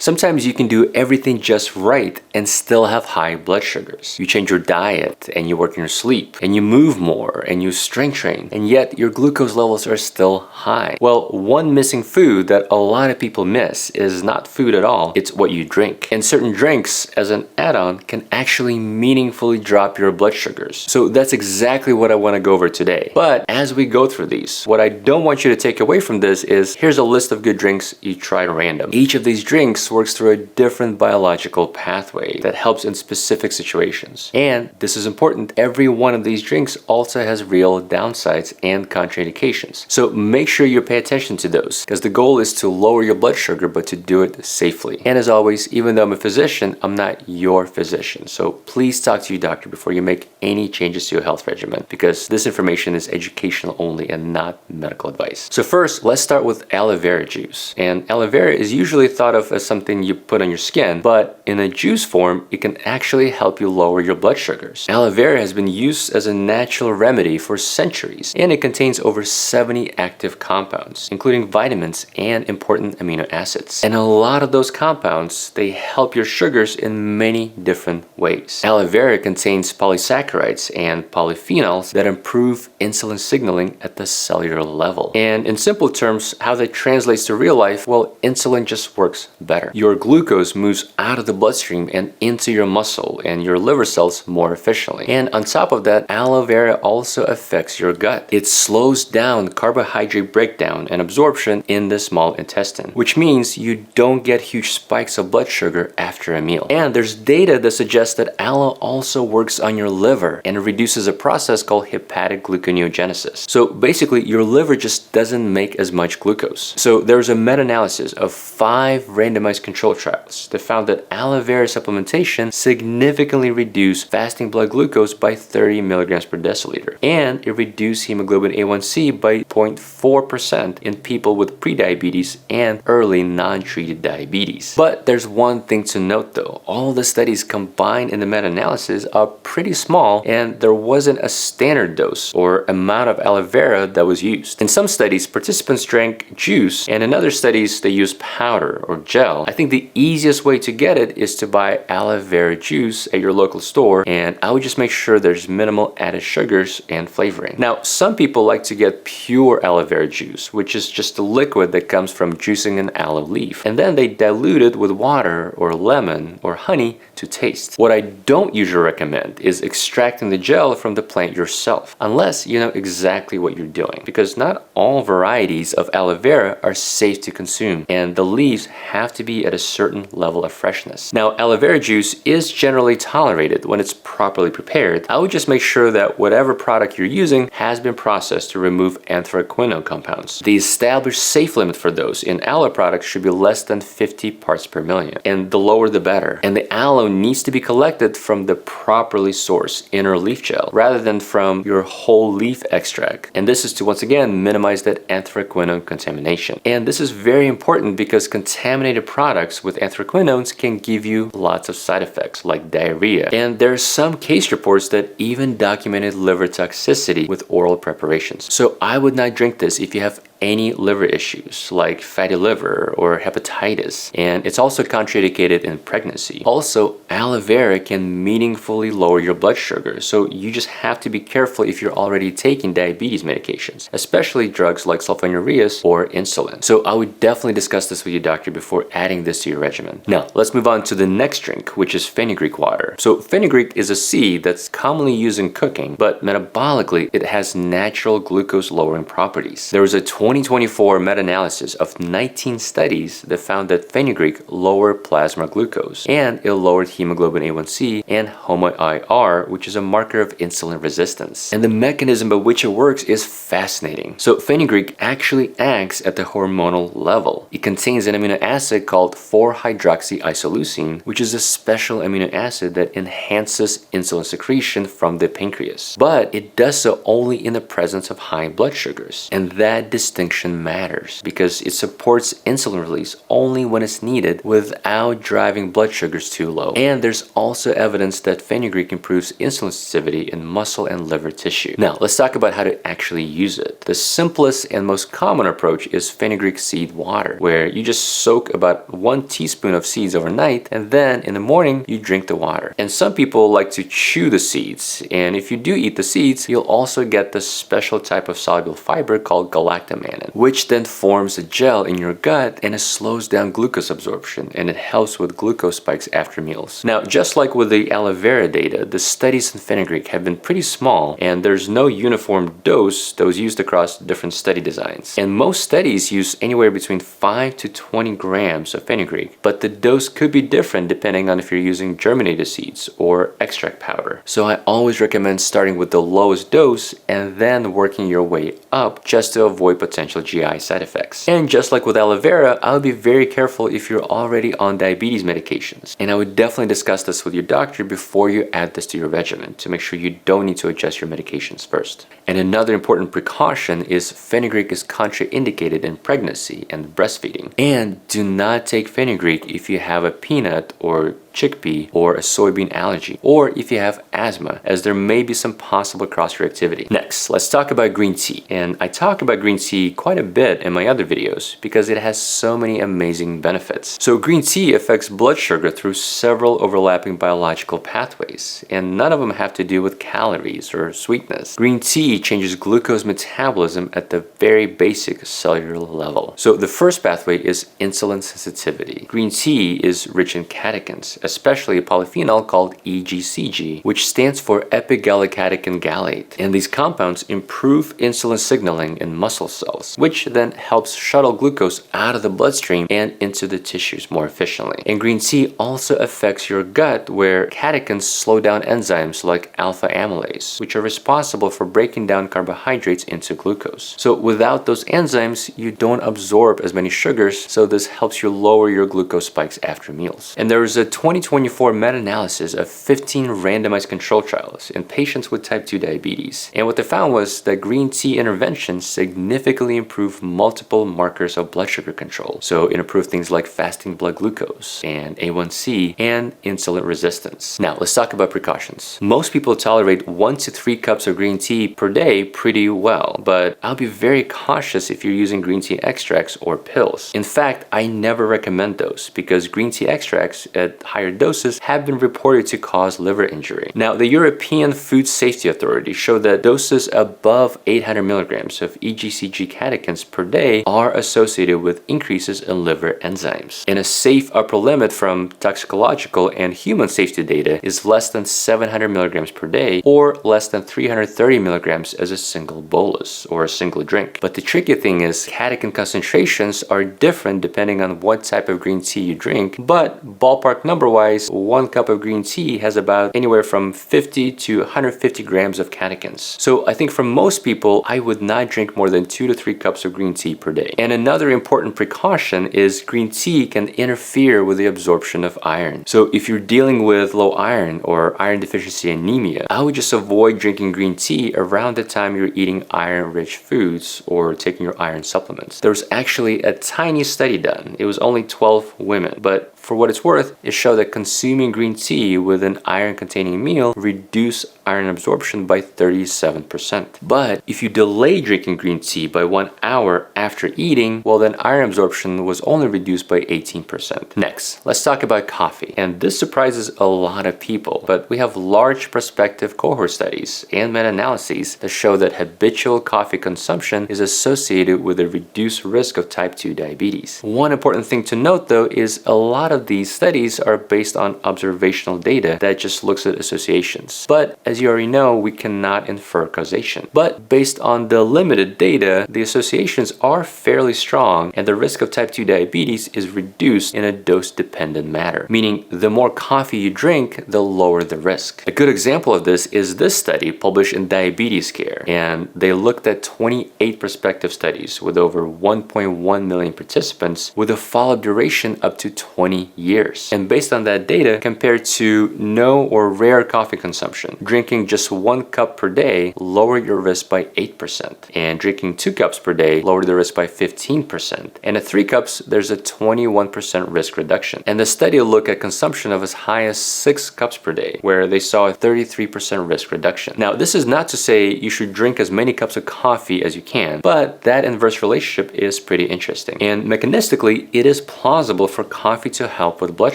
Sometimes you can do everything just right and still have high blood sugars. You change your diet and you work on your sleep and you move more and you strength train, and yet your glucose levels are still high. Well, one missing food that a lot of people miss is not food at all, it's what you drink. And certain drinks as an add-on can actually meaningfully drop your blood sugars. So that's exactly what I want to go over today. But as we go through these, what I don't want you to take away from this is here's a list of good drinks you try random. Each of these drinks works through a different biological pathway that helps in specific situations. And this is important, every one of these drinks also has real downsides and contraindications. So make sure you pay attention to those, because the goal is to lower your blood sugar, but to do it safely. And as always, even though I'm a physician, I'm not your physician. So please talk to your doctor before you make any changes to your health regimen, because this information is educational only and not medical advice. So first, let's start with aloe vera juice. And aloe vera is usually thought of as something you put on your skin, but in a juice form, it can actually help you lower your blood sugars. Aloe vera has been used as a natural remedy for centuries, and it contains over 70 active compounds, including vitamins and important amino acids. And a lot of those compounds, they help your sugars in many different ways. Aloe vera contains polysaccharides and polyphenols that improve insulin signaling at the cellular level. And in simple terms, how that translates to real life, well, insulin just works better. Your glucose moves out of the bloodstream and into your muscle and your liver cells more efficiently. And on top of that, aloe vera also affects your gut. It slows down carbohydrate breakdown and absorption in the small intestine, which means you don't get huge spikes of blood sugar after a meal. And there's data that suggests that aloe also works on your liver and reduces a process called hepatic gluconeogenesis. So basically, your liver just doesn't make as much glucose. So there's a meta-analysis of 5 randomized control trials that found that aloe vera supplementation significantly reduced fasting blood glucose by 30 milligrams per deciliter, and it reduced hemoglobin A1C by 0.4% in people with prediabetes and early non-treated diabetes. But there's one thing to note though, all the studies combined in the meta-analysis are pretty small, and there wasn't a standard dose or amount of aloe vera that was used. In some studies, participants drank juice, and in other studies, they used powder or gel. I think the easiest way to get it is to buy aloe vera juice at your local store, and I would just make sure there's minimal added sugars and flavoring. Now, some people like to get pure aloe vera juice, which is just a liquid that comes from juicing an aloe leaf, and then they dilute it with water or lemon or honey to taste. What I don't usually recommend is extracting the gel from the plant yourself, unless you know exactly what you're doing, because not all varieties of aloe vera are safe to consume, and the leaves have to be at a certain level of freshness. Now, aloe vera juice is generally tolerated when it's properly prepared. I would just make sure that whatever product you're using has been processed to remove anthraquinone compounds. The established safe limit for those in aloe products should be less than 50 parts per million, and the lower the better. And the aloe needs to be collected from the properly sourced inner leaf gel rather than from your whole leaf extract. And this is to once again minimize that anthraquinone contamination. And this is very important because contaminated products with anthraquinones can give you lots of side effects like diarrhea. And there are some case reports that even documented liver toxicity with oral preparations. So I would not drink this if you have any liver issues like fatty liver or hepatitis, and it's also contraindicated in pregnancy. Also, aloe vera can meaningfully lower your blood sugar, so you just have to be careful if you're already taking diabetes medications, especially drugs like sulfonylureas or insulin. So I would definitely discuss this with your doctor before adding this to your regimen. Now, let's move on to the next drink, which is fenugreek water. So fenugreek is a seed that's commonly used in cooking, but metabolically, it has natural glucose lowering properties. There was a 2024 meta-analysis of 19 studies that found that fenugreek lowered plasma glucose, and it lowered hemoglobin A1C and HOMA-IR, which is a marker of insulin resistance. And the mechanism by which it works is fascinating. So fenugreek actually acts at the hormonal level. It contains an amino acid called 4-hydroxyisoleucine, which is a special amino acid that enhances insulin secretion from the pancreas. But it does so only in the presence of high blood sugars, and that distinguishes distinction matters because it supports insulin release only when it's needed without driving blood sugars too low. And there's also evidence that fenugreek improves insulin sensitivity in muscle and liver tissue. Now, let's talk about how to actually use it. The simplest and most common approach is fenugreek seed water, where you just soak about 1 teaspoon of seeds overnight, and then in the morning you drink the water. And some people like to chew the seeds, and if you do eat the seeds, you'll also get this special type of soluble fiber called galactomannan, which then forms a gel in your gut and it slows down glucose absorption, and it helps with glucose spikes after meals. Now, just like with the aloe vera data, the studies in fenugreek have been pretty small, and there's no uniform dose that was used across different study designs. And most studies use anywhere between 5 to 20 grams of fenugreek, but the dose could be different depending on if you're using germinated seeds or extract powder. So I always recommend starting with the lowest dose and then working your way up just to avoid potential GI side effects. And just like with aloe vera, I would be very careful if you're already on diabetes medications. And I would definitely discuss this with your doctor before you add this to your regimen to make sure you don't need to adjust your medications first. And another important precaution is fenugreek is contraindicated in pregnancy and breastfeeding. And do not take fenugreek if you have a peanut or chickpea or a soybean allergy, or if you have asthma, as there may be some possible cross-reactivity. Next, let's talk about green tea. And I talk about green tea quite a bit in my other videos because it has so many amazing benefits. So green tea affects blood sugar through several overlapping biological pathways, and none of them have to do with calories or sweetness. Green tea changes glucose metabolism at the very basic cellular level. So the first pathway is insulin sensitivity. Green tea is rich in catechins, especially a polyphenol called EGCG, which stands for epigallocatechin gallate. And these compounds improve insulin signaling in muscle cells, which then helps shuttle glucose out of the bloodstream and into the tissues more efficiently. And green tea also affects your gut, where catechins slow down enzymes like alpha amylase, which are responsible for breaking down carbohydrates into glucose. So without those enzymes, you don't absorb as many sugars, so this helps you lower your glucose spikes after meals. And there is a 2024 meta-analysis of 15 randomized control trials in patients with type 2 diabetes. And what they found was that green tea interventions significantly improved multiple markers of blood sugar control. So it improved things like fasting blood glucose and A1C and insulin resistance. Now let's talk about precautions. Most people tolerate 1 to 3 cups of green tea per day pretty well, but I'll be very cautious if you're using green tea extracts or pills. In fact, I never recommend those because green tea extracts at higher doses have been reported to cause liver injury. Now, the European Food Safety Authority showed that doses above 800 milligrams of EGCG catechins per day are associated with increases in liver enzymes. And a safe upper limit from toxicological and human safety data is less than 700 milligrams per day or less than 330 milligrams as a single bolus or a single drink. But the tricky thing is catechin concentrations are different depending on what type of green tea you drink, but ballpark number-wise, 1 cup of green tea has about anywhere from 50 to 150 grams of catechins. So I think for most people, I would not drink more than 2 to 3 cups of green tea per day. And another important precaution is green tea can interfere with the absorption of iron. So if you're dealing with low iron or iron deficiency anemia, I would just avoid drinking green tea around the time you're eating iron-rich foods or taking your iron supplements. There was actually a tiny study done. It was only 12 women, but for what it's worth, it showed that consuming green tea with an iron-containing meal reduced iron absorption by 37%. But if you delay drinking green tea by 1 hour after eating, well then iron absorption was only reduced by 18%. Next, let's talk about coffee. And this surprises a lot of people, but we have large prospective cohort studies and meta-analyses that show that habitual coffee consumption is associated with a reduced risk of type 2 diabetes. One important thing to note though is a lot of these studies are based on observational data that just looks at associations. But as you already know, we cannot infer causation. But based on the limited data, the associations are fairly strong and the risk of type 2 diabetes is reduced in a dose-dependent manner, meaning the more coffee you drink, the lower the risk. A good example of this is this study published in Diabetes Care, and they looked at 28 prospective studies with over 1.1 million participants with a follow-up duration up to 20 years. And based on on that data compared to no or rare coffee consumption. Drinking just 1 cup per day lowered your risk by 8%, and drinking 2 cups per day lowered the risk by 15%. And at 3 cups, there's a 21% risk reduction. And the study looked at consumption of as high as 6 cups per day, where they saw a 33% risk reduction. Now, this is not to say you should drink as many cups of coffee as you can, but that inverse relationship is pretty interesting. And mechanistically, it is plausible for coffee to help with blood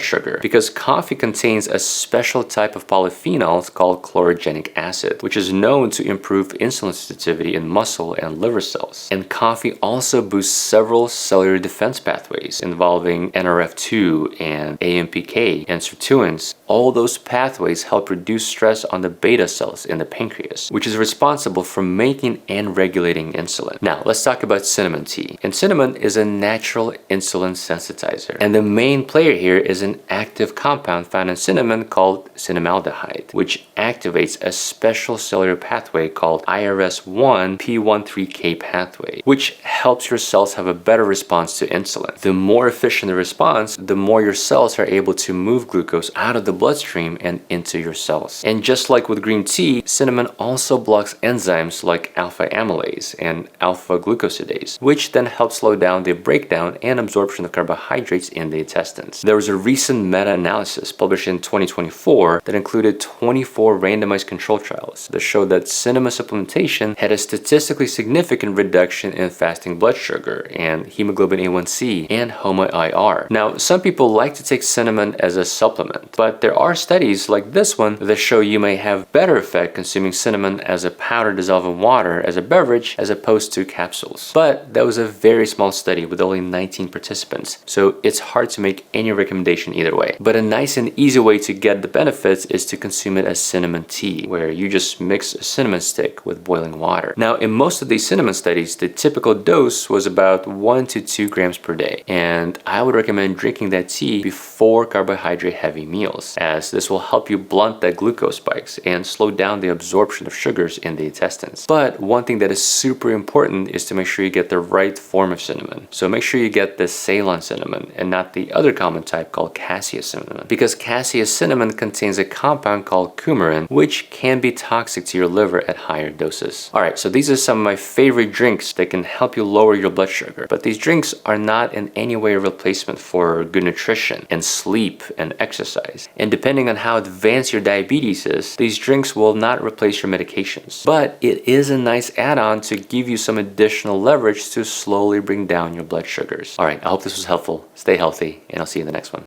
sugar because coffee contains a special type of polyphenols called chlorogenic acid, which is known to improve insulin sensitivity in muscle and liver cells. And coffee also boosts several cellular defense pathways involving NRF2 and AMPK and sirtuins. All those pathways help reduce stress on the beta cells in the pancreas, which is responsible for making and regulating insulin. Now, let's talk about cinnamon tea. And cinnamon is a natural insulin sensitizer. And the main player here is an active compound found in cinnamon called cinnamaldehyde, which activates a special cellular pathway called IRS1 P13K pathway, which helps your cells have a better response to insulin. The more efficient the response, the more your cells are able to move glucose out of the bloodstream and into your cells. And just like with green tea, cinnamon also blocks enzymes like alpha amylase and alpha glucosidase, which then help slow down the breakdown and absorption of carbohydrates in the intestines. There was a recent meta-analysis published in 2024 that included 24 randomized control trials that showed that cinnamon supplementation had a statistically significant reduction in fasting blood sugar and hemoglobin A1C and HOMA-IR. Now, some people like to take cinnamon as a supplement, but there are studies like this one that show you may have better effect consuming cinnamon as a powder dissolved in water as a beverage as opposed to capsules. But that was a very small study with only 19 participants, so it's hard to make any recommendation either way. But a nice and easy way to get the benefits is to consume it as cinnamon tea, where you just mix a cinnamon stick with boiling water. Now, in most of these cinnamon studies, the typical dose was about 1 to 2 grams per day, and I would recommend drinking that tea before carbohydrate heavy meals, as this will help you blunt that glucose spikes and slow down the absorption of sugars in the intestines. But one thing that is super important is to make sure you get the right form of cinnamon. So make sure you get the Ceylon cinnamon and not the other common type called cassia cinnamon, because cassia cinnamon contains a compound called coumarin, which can be toxic to your liver at higher doses. Alright, so these are some of my favorite drinks that can help you lower your blood sugar, but these drinks are not in any way a replacement for good nutrition and sleep and exercise. And depending on how advanced your diabetes is, these drinks will not replace your medications. But it is a nice add-on to give you some additional leverage to slowly bring down your blood sugars. Alright, I hope this was helpful. Stay healthy, and I'll see you in the next one.